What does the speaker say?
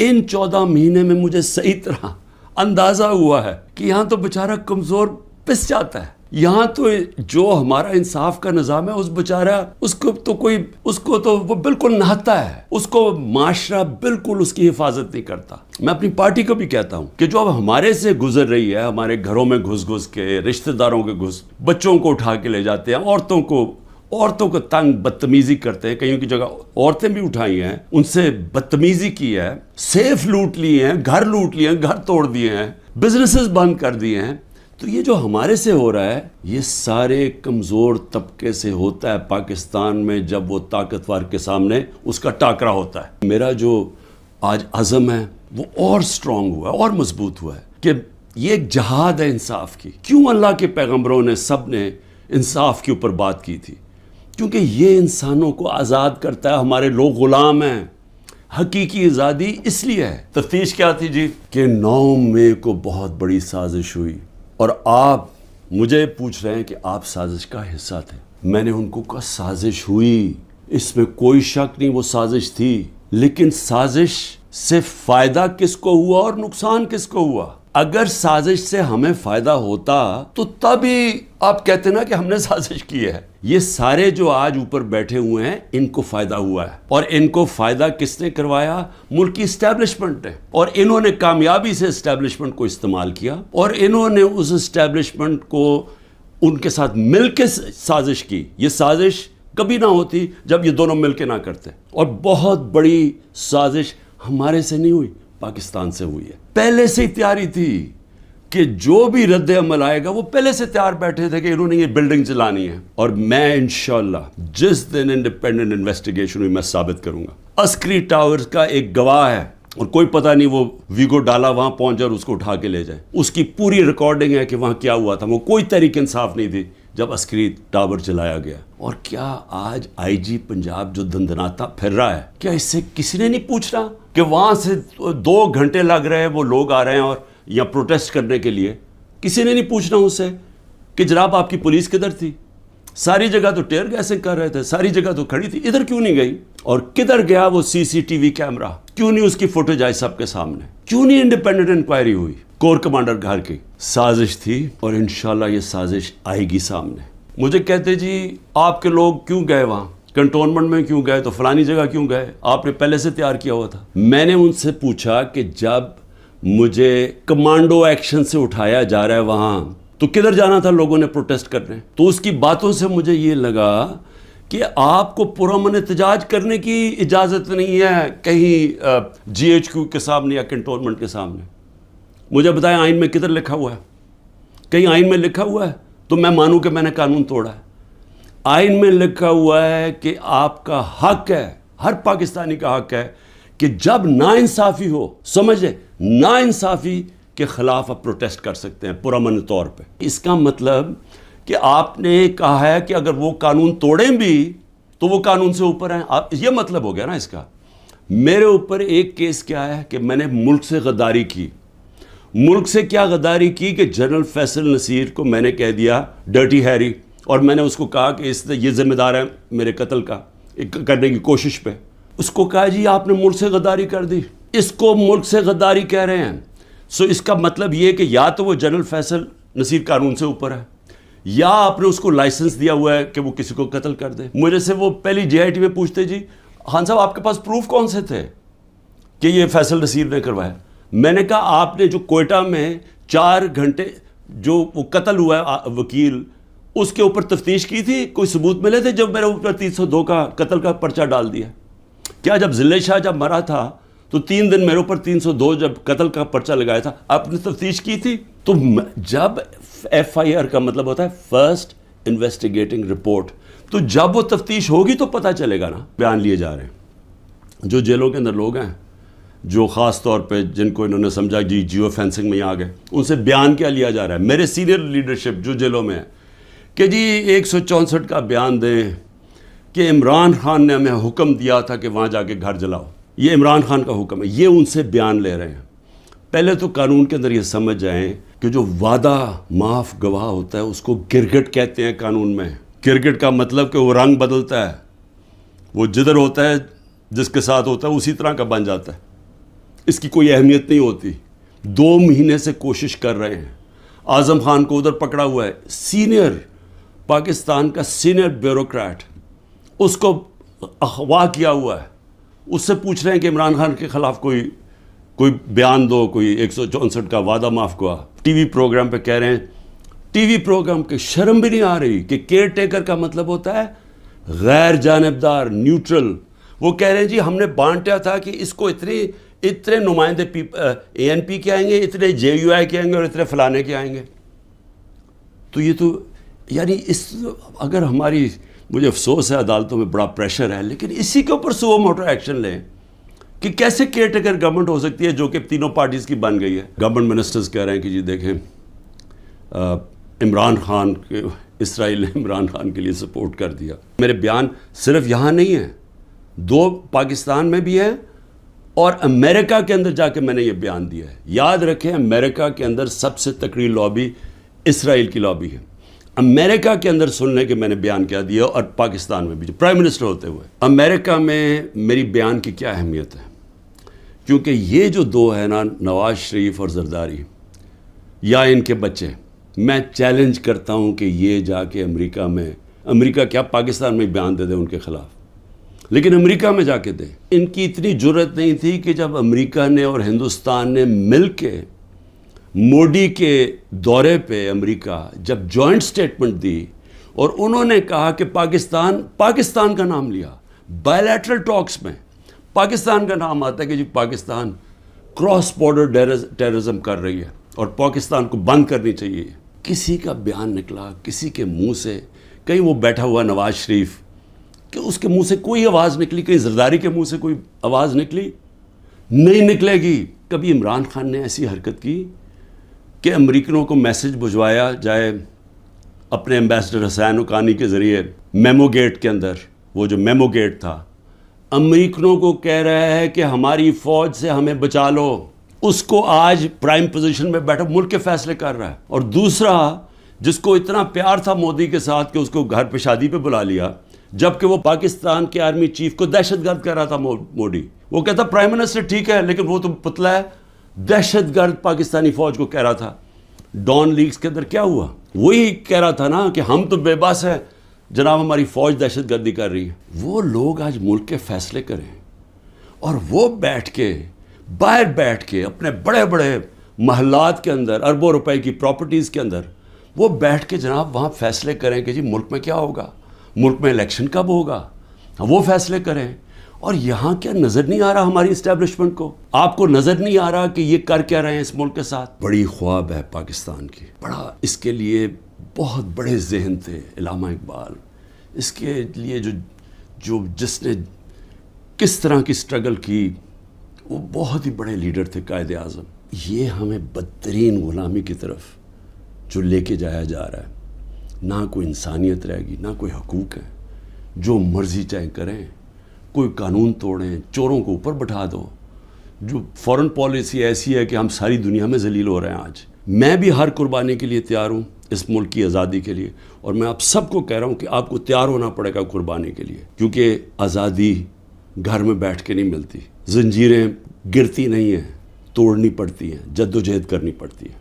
इन 14 महीने में मुझे सही तरह अंदाज़ा हुआ है कि यहाँ तो बेचारा कमज़ोर पिस जाता है, यहाँ तो जो हमारा इंसाफ का निज़ाम है उस बेचारा उसको तो वो बिल्कुल नहाता है, उसको माशरा बिल्कुल उसकी हिफाजत नहीं करता। मैं अपनी पार्टी को भी कहता हूँ कि जो अब हमारे से गुजर रही है, हमारे घरों में घुस घुस के, रिश्तेदारों के बच्चों को उठा के ले जाते हैं, औरतों को तंग बदतमीजी करते हैं, कईयों की जगह औरतें भी उठाई हैं, उनसे बदतमीजी की है, सेफ लूट लिए हैं, घर लूट लिए हैं, घर तोड़ दिए हैं, बिजनेसेस बंद कर दिए हैं। तो ये जो हमारे से हो रहा है ये सारे कमज़ोर तबके से होता है पाकिस्तान में, जब वो ताकतवर के सामने उसका टाकरा होता है। मेरा जो आज अज़म है वो और स्ट्रॉन्ग हुआ है और मजबूत हुआ है कि ये एक जहाद है इंसाफ की। क्यों अल्लाह के पैगम्बरों ने सब ने इंसाफ के ऊपर बात की थी? क्योंकि ये इंसानों को आज़ाद करता है, हमारे लोग ग़ुलाम हैं। हकीकी आज़ादी इसलिए है। तफ्तीश क्या थी जी कि 9 मई को बहुत बड़ी साजिश हुई और आप मुझे पूछ रहे हैं कि आप साजिश का हिस्सा थे। मैंने उनको कहा साजिश हुई, इसमें कोई शक नहीं, वो साजिश थी, लेकिन साजिश से फ़ायदा किसको हुआ और नुकसान किसको हुआ? अगर साजिश से हमें फ़ायदा होता तो तभी आप कहते ना कि हमने साजिश की है। ये सारे जो आज ऊपर बैठे हुए हैं इनको फ़ायदा हुआ है, और इनको फ़ायदा किसने करवाया? मुल्क की इस्टेब्लिशमेंट ने, और इन्होंने कामयाबी से इस्टेब्लिशमेंट को इस्तेमाल किया, और इन्होंने उस इस्टेब्लिशमेंट को उनके साथ मिल के साजिश की। ये साजिश कभी ना होती जब ये दोनों मिल के ना करते, और बहुत बड़ी साजिश हमारे से नहीं हुई, पाकिस्तान से हुई है। पहले से ही तैयारी थी कि जो भी रद्द अमल आएगा वो पहले से तैयार बैठे थे कि इन्होंने ये बिल्डिंग चलानी है। और मैं इंशाल्लाह जिस दिन इंडिपेंडेंट इन्वेस्टिगेशन हुई मैं साबित करूंगा। अस्करी टावर्स का एक गवाह है, और कोई पता नहीं वो वीगो डाला वहां पहुंच जाए और उसको उठा के ले जाए। उसकी पूरी रिकॉर्डिंग है कि वहां क्या हुआ था। वो कोई तहरीक इंसाफ नहीं थी जब अस्करी टावर चलाया गया। और क्या आज आईजी पंजाब जो दंदनाता फिर रहा है, क्या इससे किसी ने नहीं पूछ रहा कि वहां से 2 घंटे लग रहे हैं, वो लोग आ रहे हैं और या प्रोटेस्ट करने के लिए? किसी ने नहीं पूछना उससे कि जनाब आपकी पुलिस किधर थी? सारी जगह तो टेयर गैसिंग कर रहे थे, सारी जगह तो खड़ी थी, इधर क्यों नहीं गई? और किधर गया वो सीसीटीवी कैमरा? क्यों नहीं उसकी फुटेज आई सबके सामने? क्यों नहीं इंडिपेंडेंट इंक्वायरी हुई? कोर कमांडर घर की साजिश थी, और इंशाल्लाह ये साजिश आएगी सामने। मुझे कहते जी आपके लोग क्यों गए वहां, कंटोनमेंट में क्यों गए, तो फलानी जगह क्यों गए? आपने पहले से तैयार किया हुआ था। मैंने उनसे पूछा कि जब मुझे कमांडो एक्शन से उठाया जा रहा है वहां, तो किधर जाना था लोगों ने प्रोटेस्ट करने? तो उसकी बातों से मुझे ये लगा कि आपको पुरअमन एहतजाज करने की इजाज़त नहीं है कहीं GHQ के सामने या कंटोनमेंट के सामने। मुझे बताएं आइन में किधर लिखा हुआ है? कहीं आइन में लिखा हुआ है तो मैं मानूं कि मैंने कानून तोड़ा है। आइन में लिखा हुआ है कि आपका हक है, हर पाकिस्तानी का हक है कि जब नाइंसाफ़ी हो, समझे, नाइंसाफ़ी के ख़िलाफ़ आप प्रोटेस्ट कर सकते हैं पुरअमन तौर पे। इसका मतलब कि आपने कहा है कि अगर वो कानून तोड़ें भी तो वो कानून से ऊपर हैं। आप, ये मतलब हो गया ना इसका। मेरे ऊपर एक केस क्या है कि मैंने मुल्क से गद्दारी की। मुल्क से क्या गद्दारी की कि जनरल फैसल नसीर को मैंने कह दिया डर्टी हैरी, और मैंने उसको कहा कि ये ज़िम्मेदार है मेरे कत्ल का करने की कोशिश पे। उसको कहा जी आपने मुल्क से गद्दारी कर दी, इसको मुल्क से गद्दारी कह रहे हैं। सो इसका मतलब ये कि या तो वो जनरल फैसल नसीर कानून से ऊपर है, या आपने उसको लाइसेंस दिया हुआ है कि वो किसी को कत्ल कर दे। मुझे से वो पहली JIT में पूछते जी खान साहब आपके पास प्रूफ कौन से थे कि ये फैसल नसीर ने करवाया? मैंने कहा आपने जो कोयटा में 4 घंटे जो वो कत्ल हुआ है वकील, उसके ऊपर तफ्तीश की थी? कोई सबूत मिले थे जब मेरे ऊपर 302 का कत्ल का पर्चा डाल दिया? क्या जब ज़िले शाह जब मरा था तो 3 दिन मेरे ऊपर 302 जब कत्ल का पर्चा लगाया था, आपने तफ्तीश की थी? तो जब FIR का मतलब होता है फर्स्ट इन्वेस्टिगेटिंग रिपोर्ट, तो जब वो तफ्तीश होगी तो पता चलेगा ना। बयान लिए जा रहे हैं जो जेलों के अंदर लोग हैं, जो ख़ास तौर पे जिनको इन्होंने समझा जी जियो फेंसिंग में आ गए, उनसे बयान क्या लिया जा रहा है? मेरे सीनियर लीडरशिप जो जेलों में है कि जी 164 का बयान दें कि इमरान खान ने हमें हुक्म दिया था कि वहाँ जाके घर जलाओ, ये इमरान खान का हुक्म है। ये उनसे बयान ले रहे हैं। पहले तो कानून के अंदर ये समझ जाएं कि जो वादा माफ़ गवाह होता है उसको गिरगिट कहते हैं कानून में। गिरगिट का मतलब कि वो रंग बदलता है, वो जिधर होता है जिसके साथ होता है उसी तरह का बन जाता है। اس کی کوئی اہمیت نہیں ہوتی. 2 مہینے سے کوشش کر رہے ہیں. اعظم خان کو ادھر پکڑا ہوا ہے, سینئر پاکستان کا سینئر بیوروکریٹ, اس کو اغوا کیا ہوا ہے. اس سے پوچھ رہے ہیں کہ عمران خان کے خلاف کوئی بیان دو, کوئی 164 کا وعدہ معاف ہوا. ٹی وی پروگرام پہ کہہ رہے ہیں, ٹی وی پروگرام کے شرم بھی نہیں آ رہی کہ کیئر ٹیکر کا مطلب ہوتا ہے غیر جانبدار, نیوٹرل. وہ کہہ رہے ہیں جی ہم نے بانٹا تھا کہ اس کو اتنے نمائندے اے این پی کے آئیں گے, اتنے جے یو آئی کے آئیں گے اور اتنے فلانے کے آئیں گے. تو یہ تو یعنی اگر ہماری, مجھے افسوس ہے عدالتوں میں بڑا پریشر ہے, لیکن اسی کے اوپر سو موٹر ایکشن لیں کہ کیسے کیئر ٹیکر گورنمنٹ ہو سکتی ہے جو کہ تینوں پارٹیز کی بن گئی ہے. گورنمنٹ منسٹرز کہہ رہے ہیں کہ جی دیکھیں عمران خان کے, اسرائیل نے عمران خان کے لیے سپورٹ کر دیا. میرے بیان صرف یہاں نہیں ہیں, 2 پاکستان میں بھی ہے اور امریکہ کے اندر جا کے میں نے یہ بیان دیا ہے. یاد رکھیں امریکہ کے اندر سب سے تکڑی لابی اسرائیل کی لابی ہے. امریکہ کے اندر سننے کے میں نے بیان کیا دیا, اور پاکستان میں بھی جو پرائم منسٹر ہوتے ہوئے. امریکہ میں میری بیان کی کیا اہمیت ہے, کیونکہ یہ جو 2 ہیں نا, نواز شریف اور زرداری یا ان کے بچے, میں چیلنج کرتا ہوں کہ یہ جا کے امریکہ کیا پاکستان میں بیان دے دیں ان کے خلاف, لیکن امریکہ میں جا کے دیں. ان کی اتنی جرت نہیں تھی کہ جب امریکہ نے اور ہندوستان نے مل کے موڈی کے دورے پہ امریکہ جب جوائنٹ سٹیٹمنٹ دی اور انہوں نے کہا کہ پاکستان کا نام لیا, بائیلیٹرل ٹاکس میں پاکستان کا نام آتا ہے کہ جی پاکستان کراس بارڈر ٹیررزم کر رہی ہے اور پاکستان کو بند کرنی چاہیے. کسی کا بیان نکلا کسی کے منہ سے, کہیں وہ بیٹھا ہوا نواز شریف کہ اس کے منہ سے کوئی آواز نکلی, کہیں زرداری کے منہ سے کوئی آواز نکلی؟ نہیں نکلے گی. کبھی عمران خان نے ایسی حرکت کی کہ امریکنوں کو میسج بھجوایا جائے اپنے ایمبیسڈر حسین حقانی کے ذریعے میمو گیٹ کے اندر, وہ جو میمو گیٹ تھا, امریکنوں کو کہہ رہا ہے کہ ہماری فوج سے ہمیں بچا لو. اس کو آج پرائم پوزیشن میں بیٹھا ملک کے فیصلے کر رہا ہے. اور دوسرا جس کو اتنا پیار تھا مودی کے ساتھ کہ اس کو گھر پہ شادی پہ بلا لیا, جبکہ وہ پاکستان کے آرمی چیف کو دہشت گرد کہہ رہا تھا موڈی. وہ کہتا پرائم منسٹر ٹھیک ہے لیکن وہ تو پتلا ہے, دہشت گرد پاکستانی فوج کو کہہ رہا تھا. ڈان لیگز کے اندر کیا ہوا, وہی کہہ رہا تھا نا کہ ہم تو بے بس ہیں جناب, ہماری فوج دہشت گردی کر رہی ہے. وہ لوگ آج ملک کے فیصلے کریں اور وہ باہر بیٹھ کے اپنے بڑے بڑے محلات کے اندر, اربوں روپے کی پراپرٹیز کے اندر وہ بیٹھ کے جناب وہاں فیصلے کریں کہ جی ملک میں کیا ہوگا, ملک میں الیکشن کب ہوگا, وہ فیصلے کریں. اور یہاں کیا نظر نہیں آ رہا ہماری اسٹیبلشمنٹ کو؟ آپ کو نظر نہیں آ رہا کہ یہ کر کیا رہے ہیں اس ملک کے ساتھ؟ بڑی خواب ہے پاکستان کی, بڑا اس کے لیے بہت بڑے ذہن تھے علامہ اقبال, اس کے لیے جس نے کس طرح کی سٹرگل کی, وہ بہت ہی بڑے لیڈر تھے, قائد اعظم. یہ ہمیں بدترین غلامی کی طرف جو لے کے جایا جا رہا ہے, نہ کوئی انسانیت رہے گی, نہ کوئی حقوق ہے, جو مرضی چاہے کریں, کوئی قانون توڑیں, چوروں کو اوپر بٹھا دو. جو فورن پالیسی ایسی ہے کہ ہم ساری دنیا میں ذلیل ہو رہے ہیں آج. میں بھی ہر قربانی کے لیے تیار ہوں اس ملک کی آزادی کے لیے, اور میں آپ سب کو کہہ رہا ہوں کہ آپ کو تیار ہونا پڑے گا قربانی کے لیے, کیونکہ آزادی گھر میں بیٹھ کے نہیں ملتی. زنجیریں گرتی نہیں ہیں, توڑنی پڑتی ہیں, جد و جہد کرنی پڑتی ہے.